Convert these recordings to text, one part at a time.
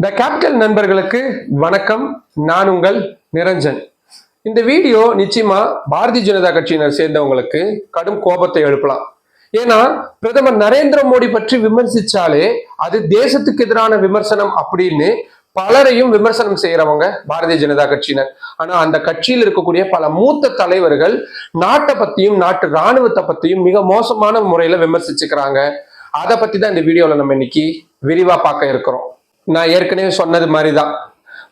The capital நண்பர்களுக்கு வணக்கம். நான் உங்கள் நிரஞ்சன். இந்த வீடியோ நிச்சயமா பாரதிய ஜனதா கட்சியினர் சேர்ந்தவங்களுக்கு கடும் கோபத்தை எழுப்பலாம். ஏன்னா பிரதமர் நரேந்திர மோடி பற்றி விமர்சிச்சாலே அது தேசத்துக்கு எதிரான விமர்சனம் அப்படின்னு பலரையும் விமர்சனம் செய்யறவங்க பாரதிய ஜனதா கட்சியினர். ஆனா அந்த கட்சியில் இருக்கக்கூடிய பல மூத்த தலைவர்கள் நாட்டை பத்தியும் நாட்டு இராணுவத்தை பத்தியும் மிக மோசமான முறையில விமர்சிச்சுக்கிறாங்க. அதை பத்தி தான் இந்த வீடியோல நம்ம இன்னைக்கு விரிவா பார்க்க இருக்கிறோம். நான் ஏற்கனவே சொன்னது மாதிரிதான்,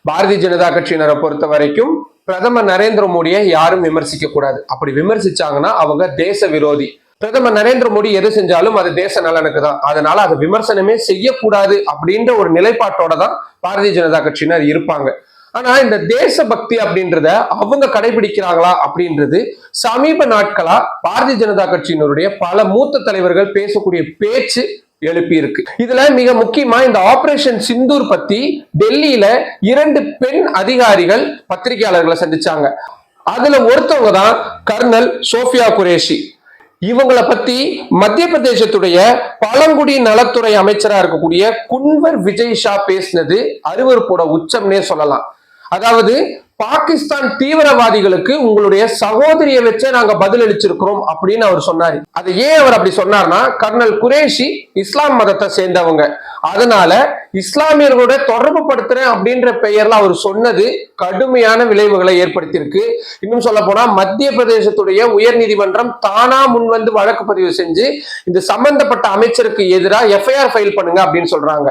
பாரதிய ஜனதா கட்சியினரை பொறுத்த வரைக்கும் பிரதமர் நரேந்திர மோடியை யாரும் விமர்சிக்க கூடாது. அப்படி விமர்சிச்சாங்கன்னா அவங்க தேச விரோதி. பிரதமர் நரேந்திர மோடி எது செஞ்சாலும் அது தேச நலனுக்கு தான், அதனால அதை விமர்சனமே செய்யக்கூடாது அப்படின்ற ஒரு நிலைப்பாட்டோட தான் பாரதிய ஜனதா கட்சியினர் இருப்பாங்க. ஆனா இந்த தேசபக்தி அப்படின்றத அவங்க கடைபிடிக்கிறாங்களா அப்படின்றது சமீப நாட்களா பாரதிய ஜனதா கட்சியினருடைய பல மூத்த தலைவர்கள் பேசக்கூடிய பேச்சு எழுப்பி இருக்கு. இதுல மிக முக்கியமா இந்த ஆபரேஷன் சிந்தூர் பத்தி டெல்லியில 2 பெண் அதிகாரிகள் பத்திரிகையாளர்களை சந்திச்சாங்க. அதுல ஒருத்தவங்க தான் கர்னல் சோஃபியா குரேஷி. இவங்களை பத்தி மத்திய பிரதேசத்துடைய பழங்குடி நலத்துறை அமைச்சரா இருக்கக்கூடிய குன்வர் விஜய் ஷா பேசினது அருவருப்போட உச்சம்னே சொல்லலாம். அதாவது பாகிஸ்தான் தீவிரவாதிகளுக்கு உங்களுடைய சகோதரியை வச்சே நாங்க பதில் அளிச்சிருக்கிறோம் அப்படின்னு அவர் சொன்னாரு. அது ஏன் அவர் அப்படி சொன்னார்னா, கர்னல் குரேஷி இஸ்லாம் மதத்தை சேர்ந்தவங்க, அதனால இஸ்லாமியர்களோட தொடர்பு படுத்துறேன் அப்படின்ற பெயர்ல அவர் சொன்னது கடுமையான விளைவுகளை ஏற்படுத்தியிருக்கு. இன்னும் சொல்ல போனா மத்திய பிரதேசத்துடைய உயர் நீதிமன்றம் தானா முன்வந்து வழக்கு பதிவு செஞ்சு இந்த சம்பந்தப்பட்ட அமைச்சருக்கு எதிராக எஃப்ஐஆர் ஃபைல் பண்ணுங்க அப்படின்னு சொல்றாங்க.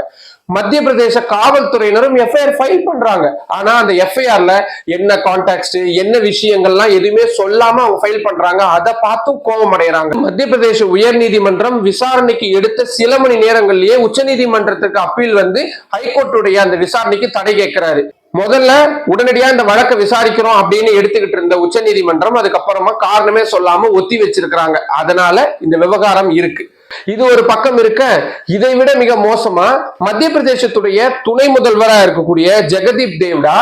மத்திய பிரதேச காவல்துறையினரும் எஃப்ஐஆர் ஃபைல் பண்றாங்க. ஆனா அந்த எஃப்ஐஆர்ல என்ன கான்டாக்ட், என்ன விஷயங்கள்லாம் எதுவுமே சொல்லாம அவங்க ஃபைல் பண்றாங்க. அதை பார்த்தும் கோபம் அடைகிறாங்க. மத்திய பிரதேச உயர் நீதிமன்றம் விசாரணைக்கு எடுத்த சில மணி நேரங்களிலேயே உச்ச நீதிமன்றத்துக்கு அப்பீல் வந்து ஹைகோர்ட்டுடைய அந்த விசாரணைக்கு தடை கேட்கிறாரு. முதல்ல உடனடியா இந்த வழக்கை விசாரிக்கிறோம் அப்படின்னு எடுத்துக்கிட்டு இருந்த உச்ச நீதிமன்றம் அதுக்கப்புறமா காரணமே சொல்லாம ஒத்தி வச்சிருக்கிறாங்க. அதனால இந்த விவகாரம் இருக்கு. இது ஒரு பக்கம் இருக்க, இதை விட மிக மோசமா மத்திய பிரதேசத்துடைய துணை முதல்வரா இருக்கக்கூடிய ஜெகதீப் தேவ்டா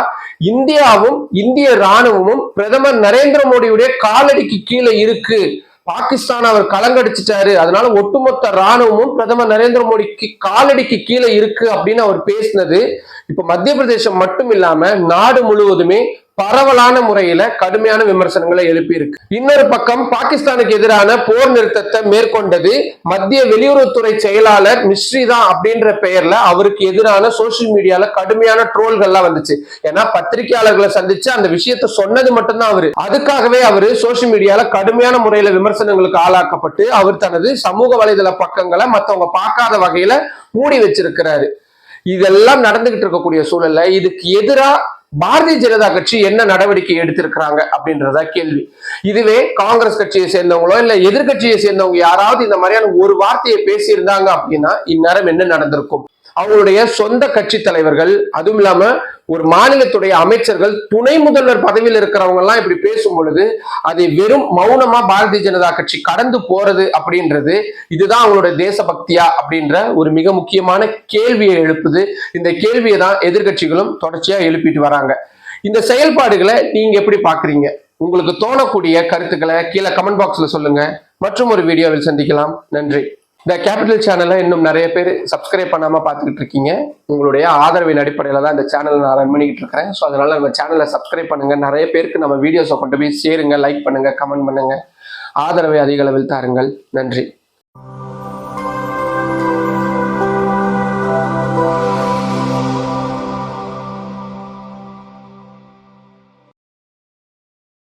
இந்தியாவும் இந்திய இராணுவமும் பிரதமர் நரேந்திர மோடியுடைய காலடிக்கு கீழே இருக்கு, பாகிஸ்தான் அவர் கலங்கடிச்சிட்டாரு, அதனால ஒட்டுமொத்த இராணுவமும் பிரதமர் நரேந்திர மோடிக்கு காலடிக்கு கீழே இருக்கு அப்படின்னு அவர் பேசினது இப்ப மத்திய பிரதேசம் மட்டும் இல்லாம நாடு முழுவதுமே பரவலான முறையில கடுமையான விமர்சனங்களை எழுப்பி இருக்கு. இன்னொரு பக்கம் பாகிஸ்தானுக்கு எதிரான போர் நிறுத்தத்தை மேற்கொண்டது மத்திய வெளியுறவுத்துறை செயலாளர் மிஸ்ரி தான் அப்படின்ற பெயர்ல அவருக்கு எதிரான சோசியல் மீடியால கடுமையான ட்ரோல்கள்லாம் வந்துச்சு. ஏன்னா பத்திரிகையாளர்களை சந்திச்சு அந்த விஷயத்த சொன்னது மட்டும்தான் அவரு. அதுக்காகவே அவரு சோசியல் மீடியால கடுமையான முறையில விமர்சனங்களுக்கு ஆளாக்கப்பட்டு அவர் தனது சமூக வலைதள பக்கங்களை மற்றவங்க பார்க்காத வகையில மூடி வச்சிருக்கிறாரு. இதெல்லாம் நடந்துகிட்டு இருக்கக்கூடிய சூழல்ல இதுக்கு எதிரா பாரதிய ஜனதா கட்சி என்ன நடவடிக்கை எடுத்திருக்கிறாங்க அப்படின்றதா கேள்வி. இதுவே காங்கிரஸ் கட்சியை சேர்ந்தவங்களோ இல்ல எதிர்கட்சியை சேர்ந்தவங்க யாராவது இந்த மாதிரியான ஒரு வார்த்தையை பேசியிருந்தாங்க அப்படின்னா இந்நேரம் என்ன நடந்திருக்கும்? அவங்களுடைய சொந்த கட்சி தலைவர்கள், அதுவும் இல்லாம ஒரு மாநிலத்துடைய அமைச்சர்கள், துணை முதல்வர் பதவியில் இருக்கிறவங்க எல்லாம் இப்படி பேசும் பொழுது அதை வெறும் மௌனமா பாரதிய ஜனதா கட்சி கடந்து போறது அப்படின்றது இதுதான் அவங்களுடைய தேசபக்தியா அப்படின்ற ஒரு மிக முக்கியமான கேள்வியை எழுப்புது. இந்த கேள்வியை தான் எதிர்கட்சிகளும் தொடர்ச்சியா எழுப்பிட்டு வராங்க. இந்த செயல்பாடுகளை நீங்க எப்படி பாக்குறீங்க? உங்களுக்கு தோணக்கூடிய கருத்துக்களை கீழே கமெண்ட் பாக்ஸ்ல சொல்லுங்க. மற்றும் ஒரு வீடியோவில் சந்திக்கலாம். நன்றி. இந்த கேபிட்டல் சேனலை இன்னும் நிறைய பேர் சப்ஸ்கிரைப் பண்ணாம பார்த்துக்கிட்டு இருக்கீங்க. உங்களுடைய ஆதரவின் அடிப்படையில தான் இந்த சேனலை நான் ரன் பண்ணிக்கிட்டு இருக்கிறேன். ஸோ அதனால நம்ம சேனலை சப்ஸ்கிரைப் பண்ணுங்க. நிறைய பேருக்கு நம்ம வீடியோஸை கொண்டு போய் சேருங்க, லைக் பண்ணுங்க, கமெண்ட் பண்ணுங்க. ஆதரவை அதிக அளவில் தாருங்கள். நன்றி.